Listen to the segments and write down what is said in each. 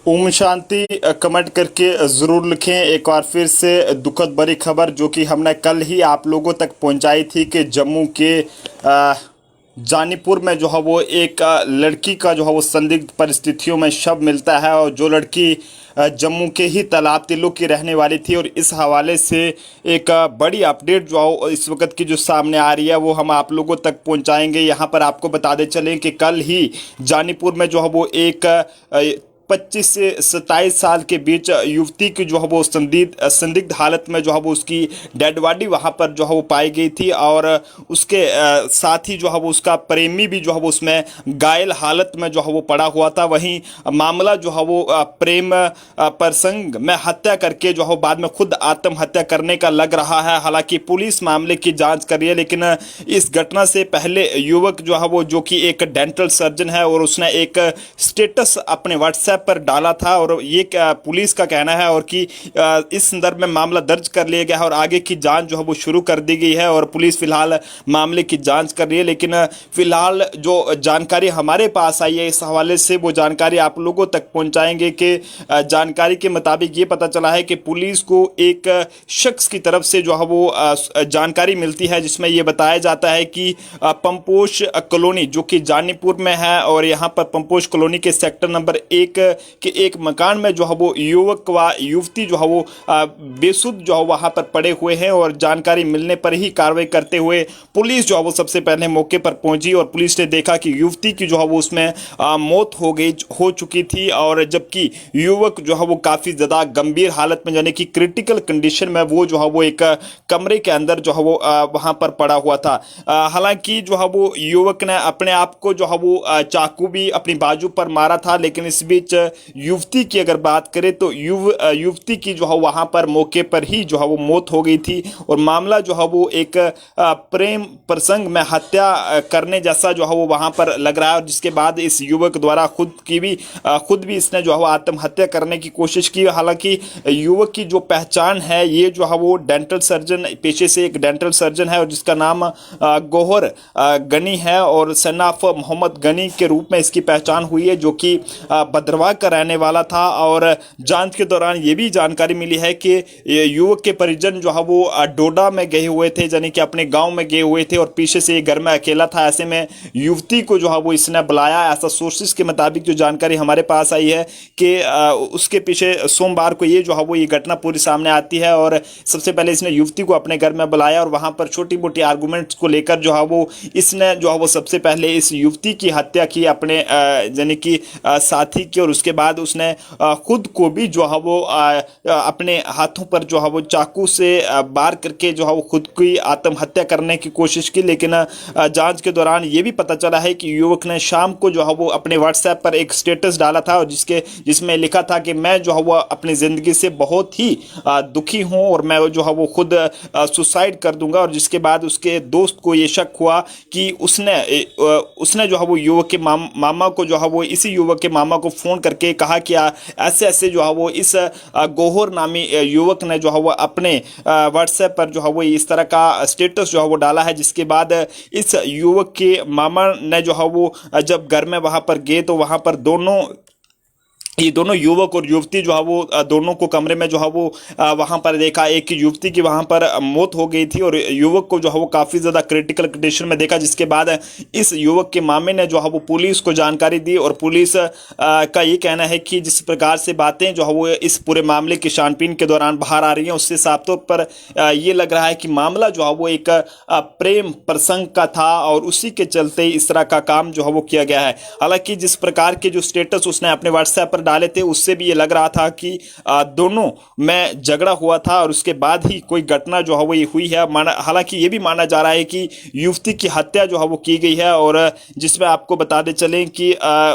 Om Shanti comment करके ज़रूर लिखें। एक बार फिर से दुखद बड़ी खबर जो कि हमने कल ही आप लोगों तक पहुंचाई थी कि जम्मू के जानीपुर में जो है वो एक लड़की का जो है वो संदिग्ध परिस्थितियों में शव मिलता है, और जो लड़की जम्मू के ही तालाब तिल्लू की रहने वाली थी। और इस हवाले से एक बड़ी अपडेट जो है इस वक्त की जो सामने आ रही है वो हम आप लोगों तक पहुंचाएंगे। यहाँ पर आपको बताते चलें कि कल ही जानीपुर में जो है वो एक 25 से 27 साल के बीच युवती की जो है वो संदिग्ध हालत में जो है वो उसकी डेड बॉडी वहाँ पर जो है वो पाई गई थी, और उसके साथ ही जो है वो उसका प्रेमी भी जो है वो उसमें घायल हालत में जो है वो पड़ा हुआ था। वहीं मामला जो है वो प्रेम प्रसंग में हत्या करके जो है बाद में खुद आत्महत्या करने का लग रहा है। हालांकि पुलिस मामले की जांच कर रही है, लेकिन इस घटना से पहले युवक जो है वो जो कि एक डेंटल सर्जन है और उसने एक स्टेटस अपने व्हाट्सएप पर डाला था, और ये पुलिस का कहना है और कि इस संदर्भ में मामला दर्ज कर लिया गया है और आगे की जांच जो है वो शुरू कर दी गई है, और पुलिस फिलहाल मामले की जांच कर रही है। लेकिन फिलहाल जो जानकारी हमारे पास आई है इस हवाले से वो जानकारी आप लोगों तक पहुंचाएंगे कि जानकारी के मुताबिक ये पता चला है कि पुलिस को एक शख्स की तरफ से जो है वो जानकारी मिलती है, जिसमें ये बताया जाता है कि पंपोश कॉलोनी जो कि जानीपुर में है, और यहाँ पर पंपोश कॉलोनी के सेक्टर नंबर 1 के एक मकान में जो है वो युवक व युवती जो है वो बेसुध जो है वहाँ पर पड़े हुए हैं। और जानकारी मिलने पर ही कार्रवाई करते हुए पुलिस जो है वो सबसे पहले मौके पर पहुंची, और पुलिस ने देखा कि युवती की जो है वो उसमें मौत हो चुकी थी, और जबकि युवक जो है वो काफ़ी ज़्यादा गंभीर हालत में यानी कि क्रिटिकल कंडीशन में वो जो है वो एक कमरे के अंदर जो है वो वहाँ पर पड़ा हुआ था। हालांकि जो है वो युवक ने अपने आप को जो है वो चाकू भी अपनी बाजू पर मारा था, लेकिन इस बीच युवती की अगर बात करें तो युवती की जो है वहाँ पर मौके पर ही जो है वो मौत हो गई थी, और मामला जो है वो एक प्रेम प्रसंग में हत्या करने जैसा जो है वो वहाँ पर लग रहा है। और जिसके बाद इस युवक द्वारा खुद भी इसने जो है वो आत्महत्या करने की कोशिश की। हालांकि युवक की जो पहचान है ये जो है वो डेंटल सर्जन पेशे से एक डेंटल सर्जन है, और जिसका नाम गौहर गनी है, और सन ऑफ मोहम्मद गनी के रूप में इसकी पहचान हुई है, जो कि भद्रवाह का रहने वाला था। और जांच के दौरान ये भी जानकारी मिली है कि युवक के परिजन जो है वो डोडा में गए हुए थे, यानी कि अपने गांव में गए हुए थे, और पीछे से घर में अकेला था। ऐसे में युवती को जो है वो इसने बुलाया। ऐसा सोर्सेस के मुताबिक जो जानकारी हमारे पास आई है कि उसके पीछे सोमवार को ये जो है वो ये घटना पूरी सामने आती है, और सबसे पहले इसने युवती को अपने घर में बुलाया, और वहां पर छोटी मोटी आर्गूमेंट्स को लेकर जो है वो इसने जो है वो सबसे पहले इस युवती की हत्या की अपने यानी कि साथी की, और उसके बाद उसने खुद को भी जो है वो अपने हाथों पर जो है वो चाकू से वार करके जो है वो खुद की आत्महत्या करने की कोशिश की। लेकिन जांच के दौरान ये भी पता चला है कि युवक ने शाम को जो है वो अपने व्हाट्सएप पर एक स्टेटस डाला था, और जिसमें लिखा था कि मैं जो है वो अपनी ज़िंदगी से बहुत ही दुखी हूँ और मैं जो है वो खुद सुसाइड कर दूंगा। और जिसके बाद उसके दोस्त को ये शक हुआ कि उसने जो है वो युवक के मामा को जो है वो इसी युवक के मामा को फ़ोन करके कहा कि ऐसे ऐसे जो है वो इस गौहर नामी युवक ने जो है वो अपने व्हाट्सएप पर जो है वो इस तरह का स्टेटस जो है वो डाला है। जिसके बाद इस युवक के मामा ने जो है वो जब घर में वहाँ पर गए तो वहाँ पर ये दोनों युवक और युवती जो है वो दोनों को कमरे में जो है वो वहाँ पर देखा। एक युवती की वहाँ पर मौत हो गई थी और युवक को जो है वो काफ़ी ज़्यादा क्रिटिकल कंडीशन में देखा। जिसके बाद इस युवक के मामे ने जो है वो पुलिस को जानकारी दी, और पुलिस का ये कहना है कि जिस प्रकार से बातें जो है वो इस पूरे मामले की छानबीन के दौरान बाहर आ रही हैं उससे साफ तौर पर ये लग रहा है कि मामला जो है वो एक प्रेम प्रसंग का था, और उसी के चलते इस तरह का काम जो है वो किया गया है। हालांकि जिस प्रकार के जो स्टेटस उसने अपने व्हाट्सएप पर डाले थे उससे भी ये लग रहा था कि दोनों में झगड़ा हुआ था, और उसके बाद ही कोई घटना जो है वो ये हुई है। हालांकि ये भी माना जा रहा है कि युवती की हत्या जो है वो की गई है, और जिसमें आपको बताते चलें कि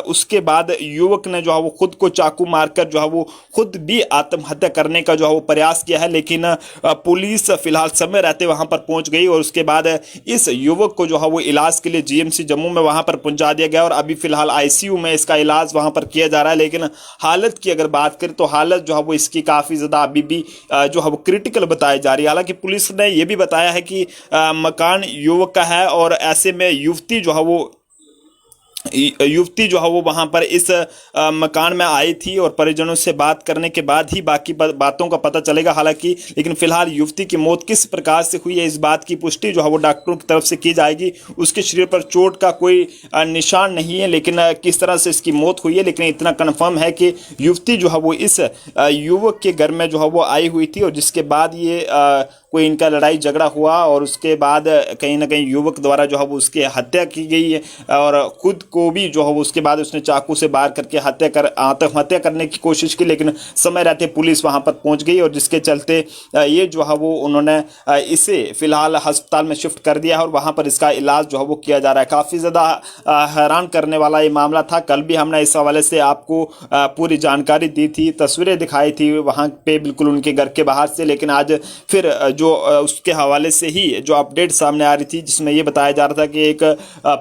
उसके बाद युवक ने जो है वो खुद को चाकू मारकर जो है वो खुद भी आत्महत्या करने का जो है वो प्रयास किया है। लेकिन पुलिस फिलहाल समय रहते वहां पर पहुंच गई, और उसके बाद इस युवक को जो है वो इलाज के लिए जीएमसी जम्मू में वहां पर पहुंचा दिया गया, और अभी फिलहाल आईसीयू में इसका इलाज वहां पर किया जा रहा है। लेकिन हालत की अगर बात करें तो हालत जो है वो इसकी काफ़ी ज़्यादा अभी भी जो है वो क्रिटिकल बताई जा रही है। हालांकि पुलिस ने यह भी बताया है कि मकान युवक का है, और ऐसे में युवती जो है वो युवती जो है वो वहां पर इस मकान में आई थी और परिजनों से बात करने के बाद ही बाकी बातों का पता चलेगा हालांकि। लेकिन फिलहाल युवती की मौत किस प्रकार से हुई है इस बात की पुष्टि जो है वो डॉक्टरों की तरफ से की जाएगी। उसके शरीर पर चोट का कोई निशान नहीं है, लेकिन किस तरह से इसकी मौत हुई है, लेकिन इतना कन्फर्म है कि युवती जो है वो इस युवक के घर में जो है वो आई हुई थी और जिसके बाद ये कोई इनका लड़ाई झगड़ा हुआ और उसके बाद कहीं ना कहीं युवक द्वारा जो है वो उसकी हत्या की गई है और खुद को भी जो है वो उसके बाद उसने चाकू से वार करके आत्महत्या करने की कोशिश की, लेकिन समय रहते पुलिस वहां पर पहुंच गई और जिसके चलते ये जो है वो उन्होंने इसे फिलहाल अस्पताल में शिफ्ट कर दिया है और वहां पर इसका इलाज जो है वो किया जा रहा है। काफ़ी ज़्यादा हैरान करने वाला ये मामला था। कल भी हमने इस हवाले से आपको पूरी जानकारी दी थी, तस्वीरें दिखाई थी वहाँ पे बिल्कुल उनके घर के बाहर से, लेकिन आज फिर जो उसके हवाले से ही जो अपडेट सामने आ रही थी जिसमें ये बताया जा रहा था कि एक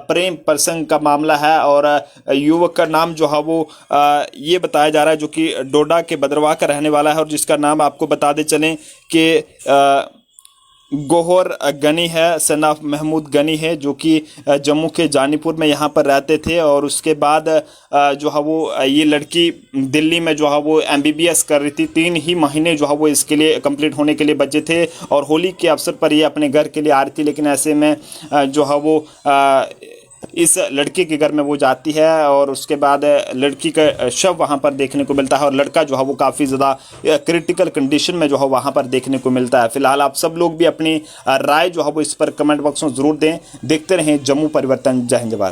प्रेम प्रसंग का मामला है और युवक का नाम जो है वो ये बताया जा रहा है जो कि डोडा के बदरवाह का रहने वाला है और जिसका नाम आपको बता दे चलें कि गौहर गनी है, सनाफ महमूद गनी है, जो कि जम्मू के जानीपुर में यहाँ पर रहते थे और उसके बाद जो है वो ये लड़की दिल्ली में जो है वो MBBS कर रही थी। 3 ही महीने जो है वो इसके लिए कंप्लीट होने के लिए बचे थे और होली के अवसर पर ये अपने घर के लिए आ रही थी, लेकिन ऐसे में जो है वो इस लड़के के घर में वो जाती है और उसके बाद लड़की का शव वहाँ पर देखने को मिलता है और लड़का जो है वो काफ़ी ज़्यादा क्रिटिकल कंडीशन में जो है वहाँ पर देखने को मिलता है। फिलहाल आप सब लोग भी अपनी राय जो है वो इस पर कमेंट बॉक्स में ज़रूर दें। देखते रहें जम्मू परिवर्तन। जय हिंद।